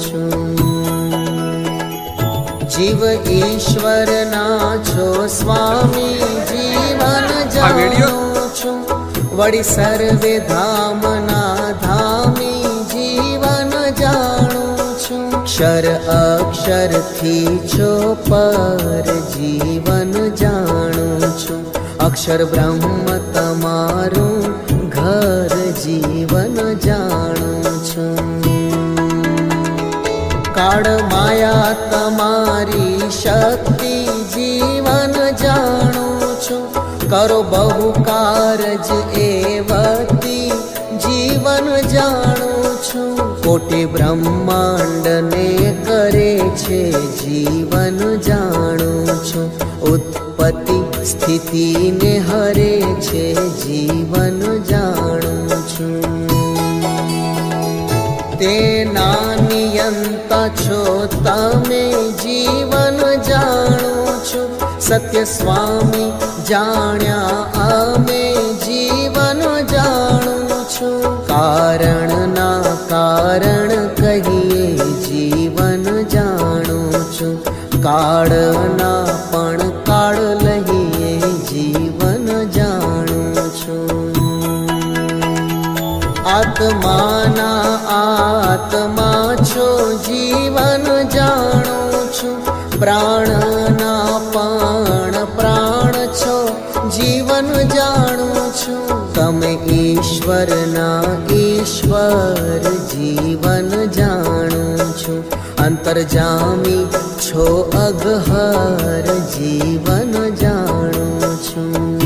છું। જીવ ઈશ્વરના છો સ્વામી જીવન જાણું છું, વળી સર્વે ધામના ધામી જીવન જાણું છું। અક્ષર અક્ષરથી છો પર જીવન જાણું છું, અક્ષર બ્રહ્મ તમારું ઘર જીવન જાણું છું। કાળ માયા તમારી શક્તિ જીવન જાણું છું, કરો બહુ કારજ એવતી જીવન જાણું છું। કોટી બ્રહ્માંડને કરે છે જીવન જાણું છું, ઉત્પત્તિ સ્થિતિને હરે છે જીવન જાણું છું। તેના નિયંતા છો તમે જીવન જાણું છું, સત્ય સ્વામી જાણ્યા અમે જીવન જાણું છું। કારણના કારણ કહીએ જીવન જાણું છું, કાળના પણ કાળ લઈએ જીવન જાણું છું। આત્માના આત્મા છો જીવન જાણું છું, પ્રાણના પણ પ્રાણ છો જીવન જાણું છું। તમે ઈશ્વરના ઈશ્વર જીવન જાણું છું, અંતર્જામી છો અગહર જીવન જાણું છું।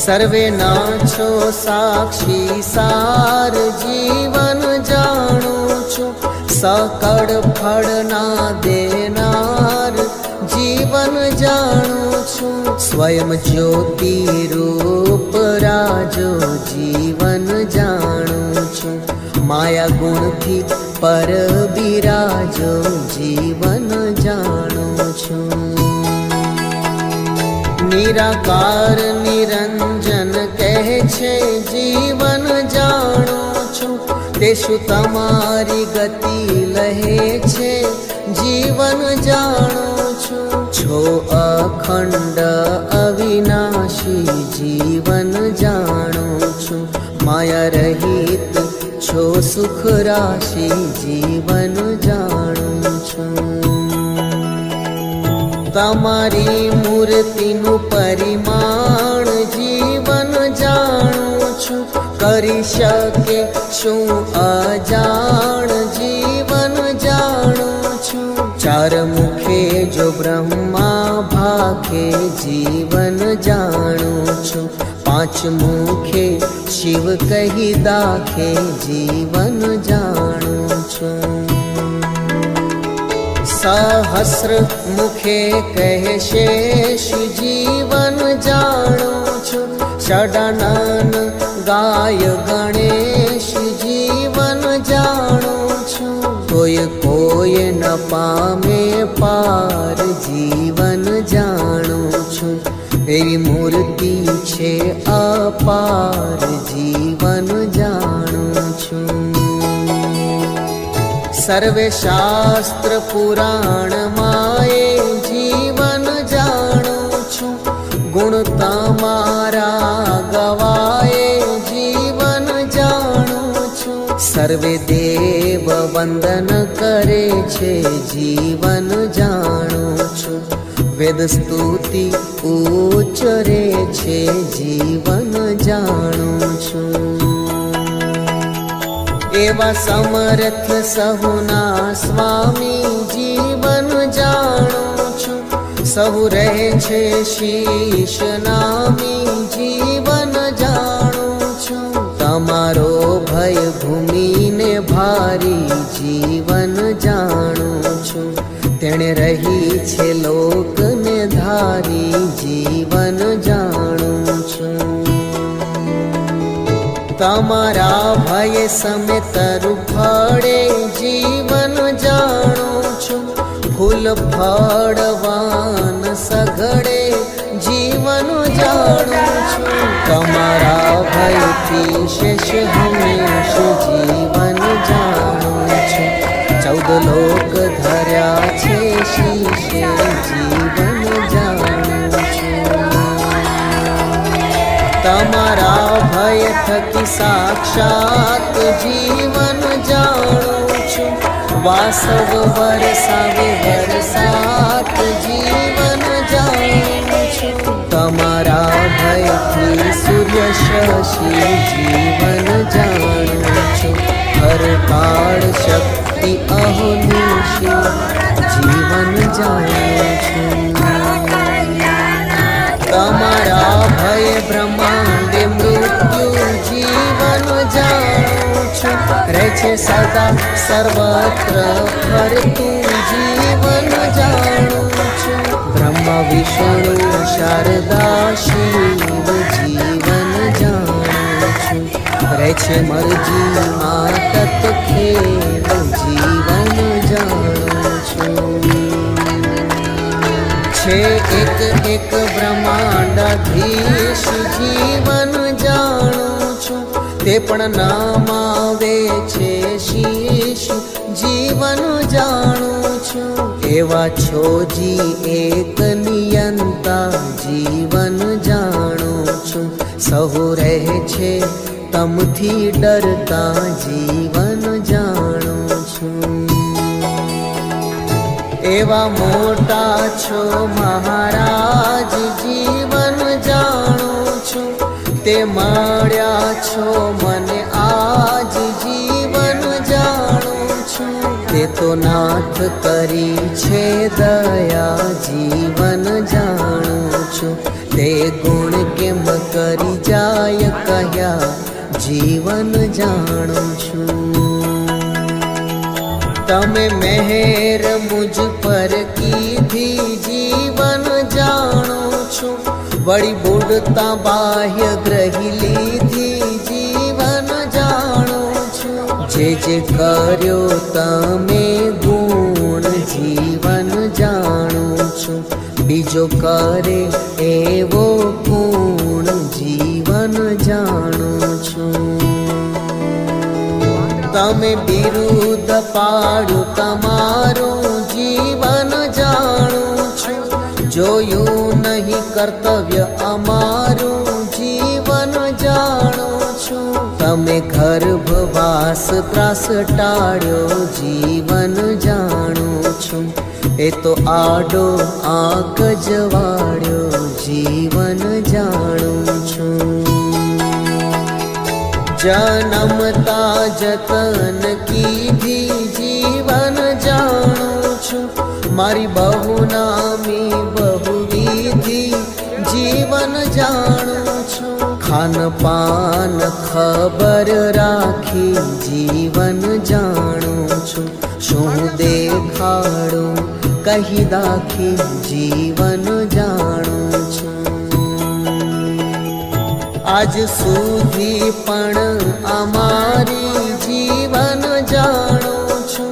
સર્વે ના છો સાક્ષી સાર જીવન જાણું છું, સકળ ફળના દેનાર જીવન જાણું છું। સ્વયં જ્યોતિ રૂપ રાજો જીવન જાણું છું, માયા ગુણથી પર બિરાજો જીવન જાણું છું। નિરાકાર નિરંજન કહે છે જીવન જાણું છું, તે શું તમારી ગતિ લહે છે જીવન જાણું છું। છો અખંડ અવિનાશી જીવન જાણું છું, માયા રહિત છો સુખ રાશિ જીવન જાણું છું। તમારી મૂર્તિનું પરિમાણ જીવન જાણું છું, કરી શકે શું અજાણ જીવન જાણું છું। ચાર મુખે જો બ્રહ્મા ભાખે જીવન જાણું છું, પાંચ મુખે શિવ કહી દાખે જીવન જાણું છું। સહસ્ર મુખે કહે શેષ જીવન જાણું છું, ષડાનન ગાય ગણેશ જીવન જાણું છું। કોઈ ન પામે પાર જીવન જાણું છું, એવી મૂર્તિ છે અપાર જીવન જાણું છું। સર્વે શાસ્ત્ર પુરાણ માએ જીવન જાણું છું, ગુણ તમારા ગવાએ જીવન જાણું છું। સર્વે દેવ વંદન કરે છે જીવન જાણું છું, વેદ સ્તુતિ ઉચ્ચરે છે જીવન જાણું છું। એવા સમર્થ સહુના સ્વામી જીવન જાણું છું, સહુ રહે છે શીશ નામી જીવન જાણું છું। તમારો ભય ભૂમિને ભારી જીવન જાણું છું, તેણે રહી છે લોકને ધારી જીવન જાણું છું। તમારા ભય સમે તરુ ફળે જીવન જાણું છું, ફૂલ ફળવાન સઘળે જીવન જાણું છું। તમારા ભયથી શેષ હંમેશ જીવન જાણું છું। 14 લોક ધર્યા છે શીશે, જીવન જાણું છું. તમારા ભય થકી સાક્ષાત જીવન જાણું છું. વાસવ વરસાવે વરસાત જીવન જાણું છું. તમારા ભયથી સૂર્ય શશી જીવન જાણું છું. હરકાળ શક્તિ અહોનિશી જીવન જાણું છું. તમારા ભય બ્રહ્માંડે મૃત્યુ જીવન જાણું છું. રહે છે સદા સર્વત્ર ફરતું જીવન જાણું છું. બ્રહ્મ વિષ્ણુ શારદા શિવ જીવન જાણું છું. રહે છે મરજીમાં તત્ખેલ જીવન જાણું છું. છે એક એક બ્રહ્માંડાધીશ જીવન જાણું છું. તે પણ નામ આવે છે શીશ જીવન જાણું છું. એવા છોજી એક નિયંતા જીવન જાણું છું. સહુ રહે છે તમથી ડરતા જીવન જાણું છું. એવા મોટા છો મહારાજ જીવન જાણું છું. તે મળ્યા છો મને આજ જીવન જાણું છું. તે તો નાથ કરી છે દયા જીવન જાણું છું. તે ગુણ કેમ કરી જાય કહ્યા જીવન જાણું છું. તમે મહેર મુજ પર કીધી જીવન જાણું છું. વળી બુડતા બાહ્ય ગ્રહી લીધી જીવન જાણું છું. જે જે કર્યો તમે ગુણ જીવન જાણું છું. બીજો કરે એવો ગુણ જીવન જાણું છું. તમે બિરુદ પાડ્યું તમારું જીવન જાણું છું. જોયું નહીં કર્તવ્ય અમારું જીવન જાણું છું. તમે ગર્ભવાસ ત્રાસ ટાળ્યો જીવન જાણું છું. એ તો આડો આંક જવાડ્યો જીવન જાણું છું. જન્મતા જતન કીધી જીવન જાણું છું. મારી બહુ નામી બહુવિધિ જીવન જાણું છું. ખાન પાન ખબર રાખી જીવન જાણું છું. શું દેખાડું કહી દાખી જીવન જાણું છું. આજ સુધી પણ અમારી જીવન જાણું છું.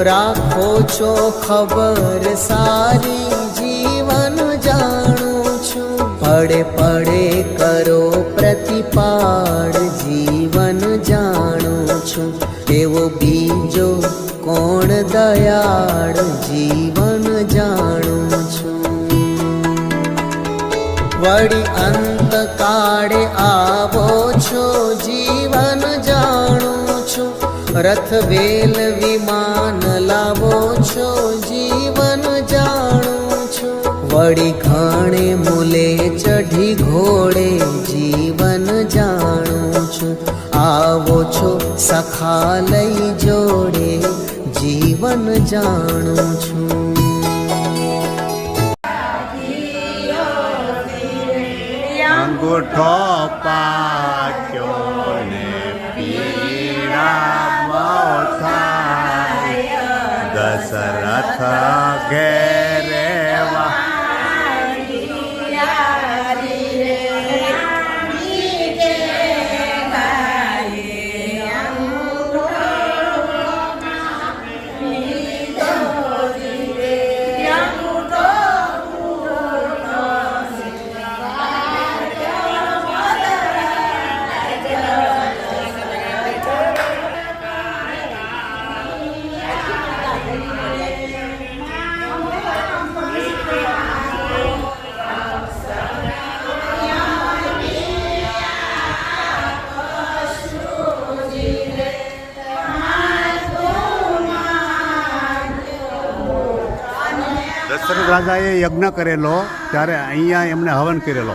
રાખો છો ખબર સારી જીવન જાણું છું. પડે પડે કરો પ્રતિપાડ જીવન જાણું છું. એવો બીજો કોણ દયાળ જીવન જાણું છું. વળી અંત કાળે આવો છો જીવન જાણું છું. રથ વેલ વિમાન લાવો છો જીવન જાણું છું. વળી ઘણે મૂલે ચઢી ઘોડે જીવન જાણું છું. આવો છો સખા લઈ જોડે જીવન જાણું છું. અંગૂઠો પાક્યો ને પીડા બહુ થાય. દશરથ ઘેરે દશરથ રાજાએ યજ્ઞ કરેલો ત્યારે અહીંયા એમને હવન કરેલો